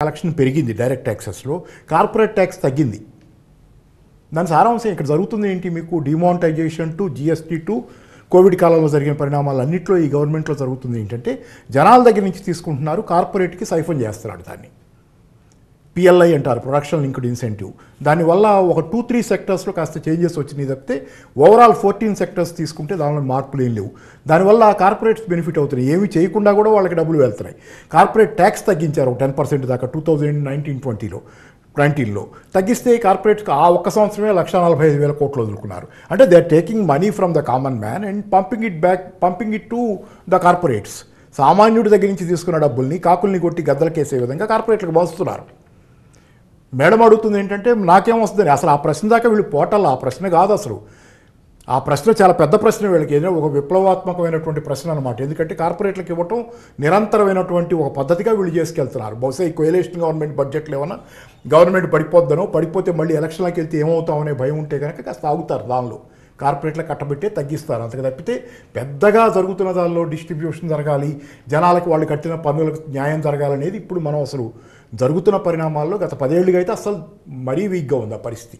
Collection పెరిగింది direct ట్యాక్సెస్లో, corporate tax తగ్గింది. దాని సారాంశం ఇక్కడ జరుగుతుంది ఏంటి? మీకు demonetisation to GST to COVID కాలంలో జరిగిన పరిణామాలు అన్నింటిలో ఈ గవర్నమెంట్లో జరుగుతుంది ఏంటంటే జనాల దగ్గర నుంచి తీసుకుంటున్నారు, కార్పొరేట్కి సైఫన్ చేస్తున్నాడు. దాన్ని పిఎల్ఐ అంటారు, ప్రొడక్షన్ లింక్డ్ ఇన్సెంటివ్. దానివల్ల ఒక 2-3 సెక్టర్స్లో కాస్త చేంజెస్ వచ్చినాయి తప్పితే ఓవరాల్ 14 సెక్టర్స్ తీసుకుంటే దానిలో మార్పులు ఏం లేవు. దానివల్ల కార్పొరేట్స్ బెనిఫిట్ అవుతున్నాయి, ఏమి చేయకుండా కూడా వాళ్ళకి డబ్బులు వెళ్తున్నాయి. కార్పొరేట్ ట్యాక్స్ తగ్గించారు 10% దాకా 2019-20లో తగ్గిస్తే కార్పొరేట్స్కి ఆ ఒక్క సంవత్సరమే 1,45,000 కోట్లు వదులుకున్నారు. అంటే they are taking money from the common man and pumping it to the corporates. సామాన్యుడి దగ్గర నుంచి తీసుకున్న డబ్బుల్ని కాకుల్ని కొట్టి గద్దలకేసే విధంగా కార్పొరేట్లకు బాస్తున్నారు. మేడం అడుగుతుంది ఏంటంటే నాకేం వస్తుంది అసలు ఆ ప్రశ్న దాకా వీళ్ళు పోటల్. ఆ ప్రశ్న కాదు అసలు, ఆ ప్రశ్న చాలా పెద్ద ప్రశ్న. వీళ్ళకి ఏదైనా ఒక విప్లవాత్మకమైనటువంటి ప్రశ్న అనమాట. ఎందుకంటే కార్పొరేట్లకు ఇవ్వటం నిరంతరమైనటువంటి ఒక పద్ధతిగా వీళ్ళు చేసుకెళ్తున్నారు. బహుశా ఈ కోయలేషన్ గవర్నమెంట్ బడ్జెట్లో ఏమన్నా గవర్నమెంట్ పడిపోద్దనో, పడిపోతే మళ్ళీ ఎలక్షన్లకు వెళ్తే ఏమవుతామనే భయం ఉంటే కనుక కాస్త ఆగుతారు. దానిలో కార్పొరేట్లకు కట్టబెట్టే తగ్గిస్తారు. అంతకు తప్పితే పెద్దగా జరుగుతున్న దానిలో డిస్ట్రిబ్యూషన్ జరగాలి, జనాలకు వాళ్ళు కట్టిన పన్నులకు న్యాయం జరగాలనేది ఇప్పుడు మనం అసలు జరుగుతున్న పరిణామాల్లో గత 10 ఏళ్ళుగా అయితే అసలు మరీ వీక్గా ఉంది ఆ పరిస్థితి.